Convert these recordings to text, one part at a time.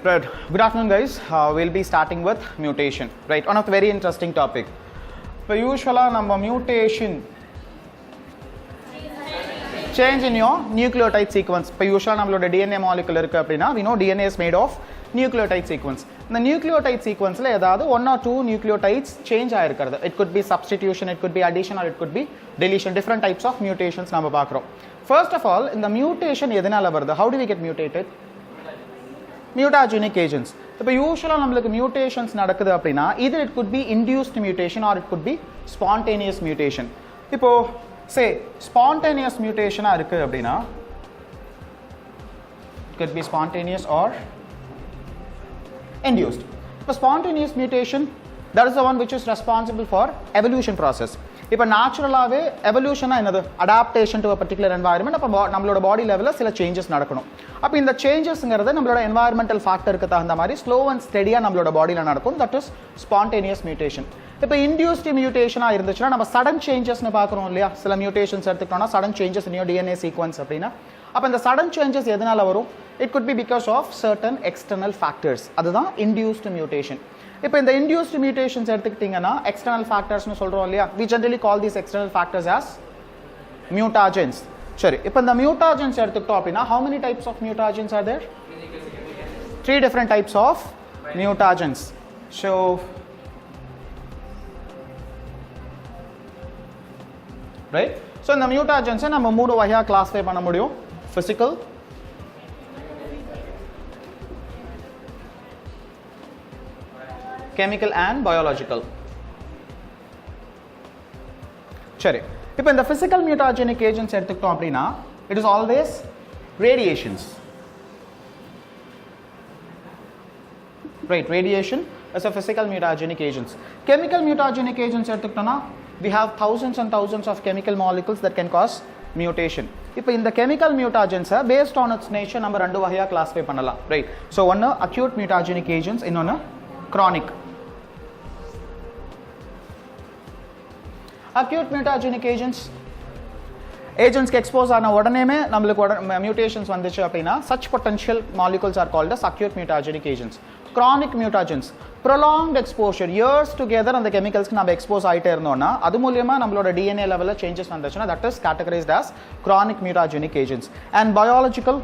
Right. Good afternoon, guys. We'll be starting with mutation. Right. One of the very interesting topic. So usually, number mutation change in your nucleotide sequence. So usually, நம்மளோட DNA molecule இருக்கு அப்படினா we know DNA is made of nucleotide sequence. இந்த nucleotide sequenceல ஏதாவது one or two nucleotides change ஆயிருக்கிறது. It could be substitution, it could be addition, or it could be deletion. Different types of mutations நம்ம பார்க்கிறோம். First of all, இந்த mutation எதனால வருது? How do we get mutated? Mutagenic agents. இப்போ யூசுவலாக நம்மளுக்கு mutations நடக்குது அப்படின்னா either it could be induced mutation or it could be spontaneous mutation. இப்போ say spontaneous mutation இருக்கு அப்படின்னா it could be spontaneous or induced. இப்போ spontaneous mutation, that is the one which is responsible for evolution process. இப்போ நேச்சுரலாகவே எவல்யூஷனாக என்னது adaptation to a particular environment. அப்போ நம்மளோட பாடி லெவலில் சில சேஞ்சஸ் நடக்கணும். அப்போ இந்த சேஞ்சஸ்ங்கிறது நம்மளோட என்வாயர்மெண்டல் ஃபேக்டருக்கு தகுந்த மாதிரி ஸ்லோ அண்ட் ஸ்டெடியாக நம்மளோட பாடியில் நடக்கும். That is spontaneous mutation. இப்போ இன்டியூஸ்டு மியூட்டேஷனாக இருந்துச்சுன்னா நம்ம சடன் சேஞ்சஸ்னு பார்க்குறோம் இல்லையா? சில மியூட்டேஷன்ஸ் எடுத்துக்கிட்டோம்னா sudden changes in your DNA sequence அப்படின்னா அப்போ இந்த சடன் சேஞ்சஸ் எதனால வரும்? It could be because of certain external factors. அதுதான் இன்டியூஸ்டு மியூட்டேஷன். இப்போ இந்த இன்டியூஸ்டு மியூட்டேஷன்ஸ் எடுத்துக்கிட்டிங்கன்னா எக்ஸ்டர்னல் ஃபேக்டர்ஸ்னு சொல்கிறோம் இல்லையா? we generally call these external factors as mutagens. சரி, இப்போ இந்த mutagens எடுத்துக்கிட்டோம் அப்படின்னா how many types of mutagens are there? 3 different types of mutagens. So right, so இந்த mutagens நம்ம மூணு வகையா கிளாஸிஃபை பண்ண முடியும். physical, chemical and biological. சரி, இப்போ இந்த physical mutagenic agents எடுத்துக்கிட்டோம் அப்படின்னா it is always radiations. Right, radiation is a physical mutagenic agents. Chemical mutagenic agents எடுத்துக்கிட்டோம்னா we have thousands and thousands of chemical molecules that can cause mutation. இப்போ இந்த chemical mutagens based on its nature நம்ம ரெண்டு வகையா classify பண்ணலாம். Right, so one acute mutagenic agents, இன்னொன்னு chronic. Acute mutagenic agents க்கு expose ஆன உடனேமே நம்மளுக்கு மியூட்டேஷன்ஸ் வந்துச்சு அப்படின்னா such potential molecules are called as acute mutagenic agents. Chronic mutagens, prolonged exposure, years together அந்த கெமிக்கல்ஸ்க்கு நம்ம எக்ஸ்போஸ் ஆகிட்டே இருந்தோம்னா அது மூலியமா நம்மளோட டிஎன்ஏ லெவலில் சேஞ்சஸ் வந்துச்சுன்னா that is categorized as chronic mutagenic agents. And biological,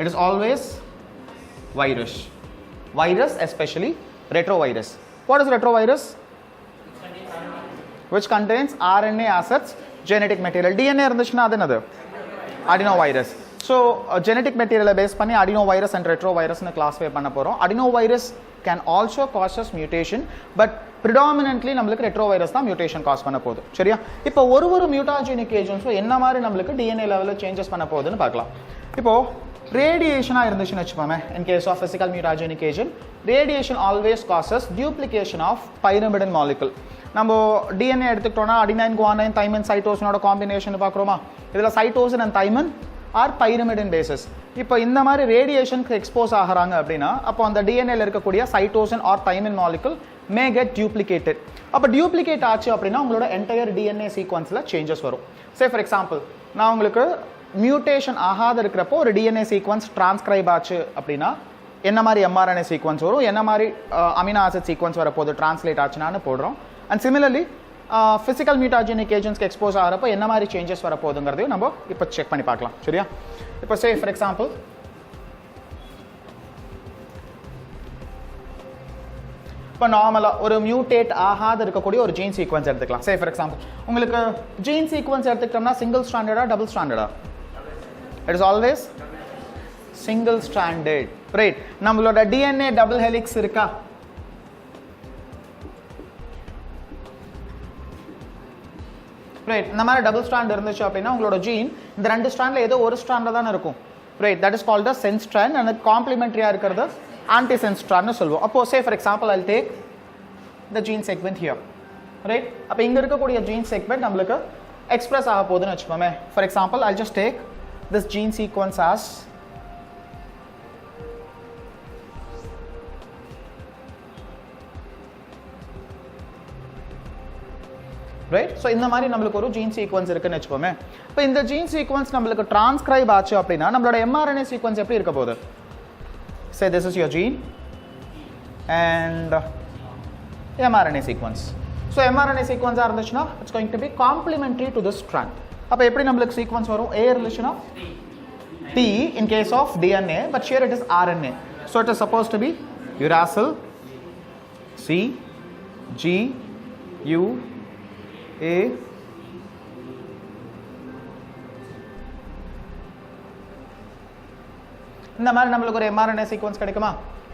it is always virus, especially retrovirus. What is retrovirus? Which contains RNA as its genetic material. DNA இருந்துச்சுன்னா அது என்னது? adenovirus. So genetic material base பண்ணி adenovirus and retrovirus னு classify பண்ண போறோம். adenovirus can also causes mutation, but predominantly நம்மளுக்கு retrovirus தான் mutation cos பண்ண போகுது. சரியா? இப்போ ஒரு mutagenic agents என்ன மாதிரி நம்மளுக்கு DNA லெவலில் சேஞ்சஸ் பண்ண போகுதுன்னு பார்க்கலாம். இப்போ ரேடியேஷனாக இருந்துச்சுன்னு வச்சுக்கோமே, in case of physical mutagenic agent, radiation always causes duplication of pyrimidine molecule. நம்ம டிஎன்ஏ எடுத்துக்கிட்டோம்னா அடினைன், குவானைன், தைமின், சைட்டோசினோட காம்பினேஷன் பார்க்குறோமா? இதில் cytosine and thymine are pyrimidine bases. இப்போ இந்த மாதிரி ரேடியேஷனுக்கு எக்ஸ்போஸ் ஆகிறாங்க அப்படின்னா அப்போ அந்த டிஎன்ஏல இருக்கக்கூடிய cytosine or thymine molecule may get duplicated. அப்போ டியூப்ளிகேட் ஆச்சு அப்படின்னா உங்களோட என்டையர் டிஎன்ஏ சீக்வன்ஸில் சேஞ்சஸ் வரும். சே ஃபார் எக்ஸாம்பிள், நான் உங்களுக்கு மியூட்டேஷன் ஆகாத இருக்கிறப்போ ஒரு டிஎன்ஏ சீக்வன்ஸ் டிரான்ஸ்கிரைப் ஆச்சு அப்படின்னா என்ன மாதிரி எம்ஆர்என்ஏ சீக்வன்ஸ் வரும், என்ன மாதிரி அமினோ ஆசிட் சீக்வன்ஸ் வரப்போகுது டிரான்ஸ்லேட் ஆச்சுனான்னு போடுறோம். And similarly, physical mutagenic agents க்கு எக்ஸ்போஸ் ஆகிறப்போ என்ன மாதிரி சேஞ்சஸ் வரப்போகுதுங்கிறதையும் நம்ம இப்போ செக் பண்ணி பார்க்கலாம். சரியா? இப்போ சே ஃபார் எக்ஸாம்பிள், இப்போ நார்மலாக ஒரு மியூட்டேட் ஆகாத இருக்கக்கூடிய ஒரு ஜீன் சீக்வன்ஸ் எடுத்துக்கலாம். சே ஃபார் எக்ஸாம்பிள், உங்களுக்கு ஜீன் சீக்வன்ஸ் எடுத்துக்கிட்டோம்னா சிங்கிள் ஸ்டாண்டர்டா டபுள் ஸ்டாண்டர்டா? It is always single standard. Right, நம்மளோட டிஎன்ஏ டபுள் ஹெலிக்ஸ் இருக்கா? ரைட், இந்த மாதிரி டபுள் ஸ்ட்ராண்ட் இருந்துச்சு அப்படின்னா உங்களோட ஜீன் இந்த ரெண்டு ஸ்ட்ராண்டில் ஏதோ ஒரு ஸ்ட்ராண்டில் தானே இருக்கும். Right, that is called the sense strand. And காம்ப்ளிமெண்ட்ரியாக இருக்கிறது ஆன்டி சென்ஸ் ஸ்ட்ராண்ட்னு சொல்லுவோம். அப்போ say for example, I'll take the gene segment here. Right, அப்போ இங்கே இருக்கக்கூடிய ஜீன் செக்மெண்ட் நம்மளுக்கு எக்ஸ்பிரஸ் ஆக போகுதுன்னு வச்சுக்கோமே. For example, I'll just take this gene sequence as right. So இந்த மாதிரி நம்மளுக்கு ஒரு ஜீன் சீக்வன்ஸ் இருக்குன்னு வச்சுக்கோமே. இப்போ இந்த ஜீன் சீக்வன்ஸ் நம்மளுக்கு டிரான்ஸ்கிரைப் ஆச்சு அப்படின்னா நம்மளோட எம்ஆர்என்ஏ சீக்வன்ஸ் எப்படி இருக்க போகுது? say this is your gene and mRNA sequence. So mRNA sequence இருந்துச்சுனா it's going to be complementary to this strand. அப்ப எப்படி நமக்கு sequence வரும்? A இருந்துச்சுனா T in case of DNA, but here it is RNA. So it is supposed to be uracil C G U A இந்த மாதிரி நமக்கு ஒரு mRNA sequence கிடைக்குமா?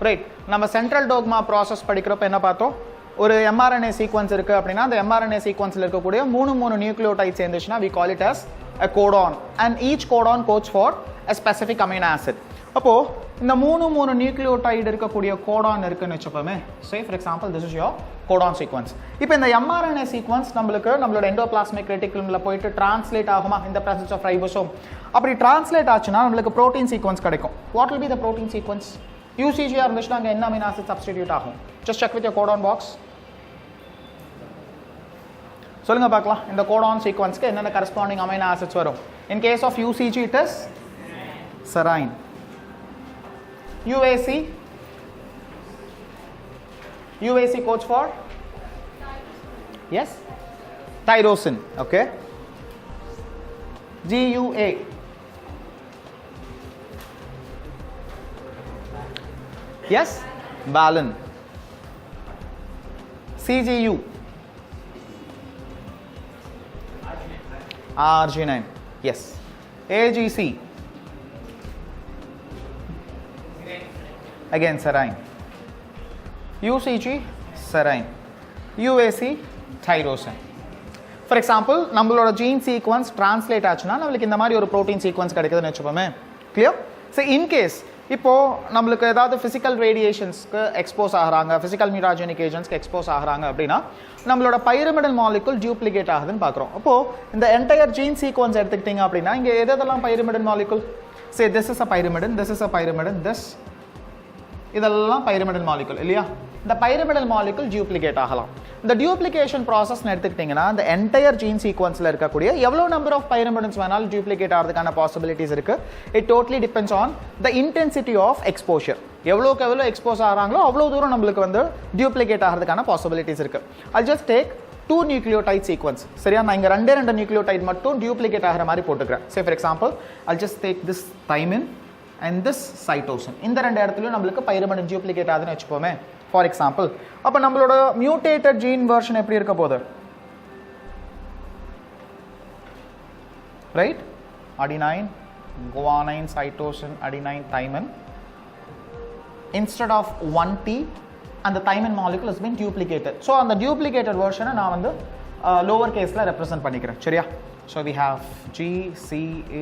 ரைட், நம்ம சென்ட்ரல் டோக்மா ப்ராசஸ் படிக்கிறப்ப என்ன பார்த்தோம்? ஒரு mRNA sequence இருக்கு அப்படின்னா அந்த mRNA sequenceல இருக்கக்கூடிய மூணு nucleotides சேர்ந்துச்சுன்னா we call it as a codon and each codon codes for a specific amino acid. அப்போ இந்த மூணு நியூக்ளியோடைட் இருக்கக்கூடிய கோடான் இருக்குன்னு வெச்சுப்போமே. say for example this is your codon sequence. இப்போ இந்த mRNA sequence நம்மளோட எண்டோபிளாஸ்மிக் ரெட்டிகுலம்ல போயிட்டு டிரான்ஸ்லேட் ஆகுமா இந்த presence of ribosome? அப்படி டிரான்ஸ்லேட் ஆச்சுன்னா நமக்கு புரோட்டீன் சீக்வென்ஸ் கிடைக்கும். what will be the protein sequence? UCG இருந்துச்சுன்னா அங்க என்ன அமினோ ஆசிட் சப்ஸ்டிட்யூட் ஆகும்? just check with your codon box. சொல்லுங்க பார்க்கலாம், இந்த கோடான் சீக்வென்ஸ்க்கு என்னென்ன கரஸ்பாண்டிங் அமினோ ஆசிட்ஸ் வரும்? in case of UCG it is serine. UAC codes for yes tyrosine. Okay, GUA yes valine. CGU arginine. Yes, AGC again serine. UCG serine. UAC tyrosine. For example நம்மளோட gene sequence translate ஆச்சுனா நமக்கு இந்த மாதிரி ஒரு protein sequence கிடைக்குதுன்னு வெச்சுப்போமே. clear? so in case இப்போ நமக்கு ஏதாவது physical radiationsக்கு expose ஆகறாங்க, physical mutagenic agentsக்கு expose ஆகறாங்க அப்படினா நம்மளோட pyrimidal molecule duplicate ஆகுதுன்னு பார்க்கறோம். அப்போ இந்த entire gene sequence எடுத்துக்கிட்டீங்க அப்படினா இங்க எதெல்லாம் pyrimidal molecule? say this is a pyrimidin, this is a pyrimidin, this இதெல்லாம் pyrimidal molecule இல்லையா? இந்த pyrimidal molecule duplicate ஆகலாம். இந்த duplication process எடுத்துக்கிட்டீங்கன்னா the entire gene sequenceல இருக்கக்கூடிய எவ்வளவு number of pyrimidins வேணாலும் duplicate ஆகிறதுக்கான possibilities இருக்கு. it totally depends on the intensity of exposure. எவ்வளவுக்கு எவ்வளவு expose ஆகறாங்களோ அவ்வளவு தூரம் நமக்கு வந்து duplicate ஆகிறதுக்கான possibilities இருக்கு. I'll just take two nucleotide sequence. சரியா, நான் இங்க ரெண்டு nucleotide மட்டும் duplicate ஆகற மாதிரி போட்டுக்கிறேன். say for example I'll just take this thymine and this cytosine. இந்த ரெண்டு இடத்துலயும் நமக்கு pyrimidin duplicate ஆகுதுன்னு வெச்சுப்போமே. for example அப்ப நம்மளோட mutated gene version எப்படி இருக்க போகுது? right, adenine guanine cytosine adenine thymine. instead of 1T and the thymine molecule has been duplicated. so அந்த duplicated version நான் வந்து lower caseல represent பண்ணிக்கிறேன். சரியா? so we have G C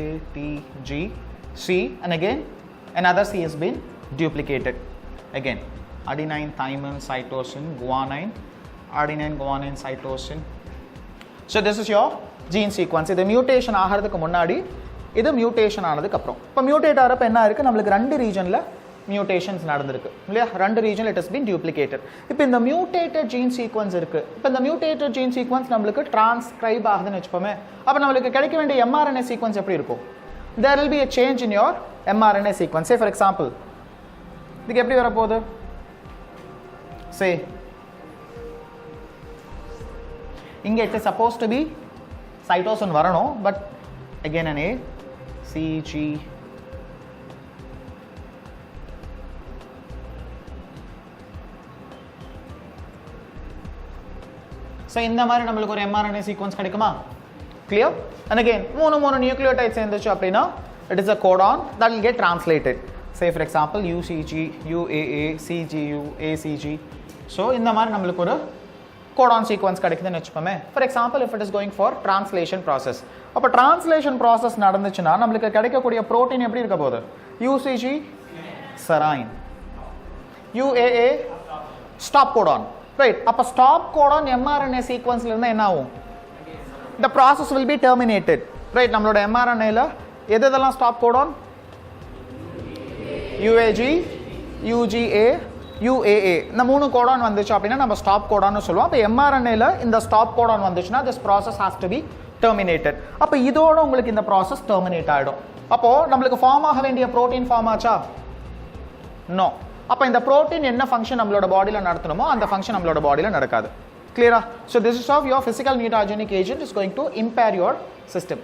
A T G C and again another C has been duplicated. again adenine thymine cytosine guanine adenine guanine cytosine. so this is your gene sequence. இது mutation ஆகிறதுக்கு முன்னாடி இது mutation ஆனதுக்கு அப்புறம். இப்போ mutate ஆறப்ப என்ன இருக்கு? நமக்கு ரெண்டு ரீஜன்ல mutations நடந்திருக்கு இல்லையா? ரெண்டு ரீஜன்ல it has been duplicated. இப்போ இந்த mutated gene sequence இருக்கு. இப்போ இந்த mutated gene sequence நமக்கு transcribe ஆகுதுன்னு வெச்சுப்போமே. அப்ப நமக்கு கிடைக்க வேண்டிய mRNA sequence எப்படி இருக்கும்? there will be a change in your mRNA sequence. say for example இதுக்கு எப்படி வர போகுது? say இங்க it is supposed to be cytosine வரணும், but again an A C G so இந்த மாதிரி நமக்கு ஒரு mRNA sequence கிடைக்குமா? clear? and again மூணு nucleotides சேர்ந்துச்சு அப்படினா it is a codon that will get translated. say for example UCG UAA CGU ACG. so இந்த மாதிரி நமக்கு ஒரு codon sequence கிடைக்குதுன்னு வெச்சுப்போமே. for example if it is going for translation process, அப்ப translation process நடந்துச்சுனா நமக்கு கிடைக்கக்கூடிய protein எப்படி இருக்க போகுது? UCG serine, UAA stop codon. right, அப்ப stop codon mRNA sequenceல இருந்தா என்ன ஆகும்? the process will be terminated. right, நம்மளோட mRNA ல எதெல்லாம் stop codon? UAG UGA UAA இந்த மூணு கோடான் வந்துச்சு அப்படினா நம்ம ஸ்டாப் கோடான்னு சொல்லுவோம். அப்ப mRNA ல இந்த ஸ்டாப் கோடான் வந்துச்சுனா this process has to be terminated. அப்ப இதோட உங்களுக்கு இந்த process terminate ஆயிடும். அப்போ நமக்கு ஃபார்ம் ஆக வேண்டிய புரோட்டீன் ஃபார்ம் ஆச்சா? நோ. அப்போ இந்த ப்ரோட்டீன் என்ன ஃபங்க்ஷன் நம்மளோட பாடியில் நடத்தணுமோ அந்த ஃபங்க்ஷன் நம்மளோட பாடியில் நடக்காது. கிளியரா? So this is of your physical mutagenic agent is going to impair your system.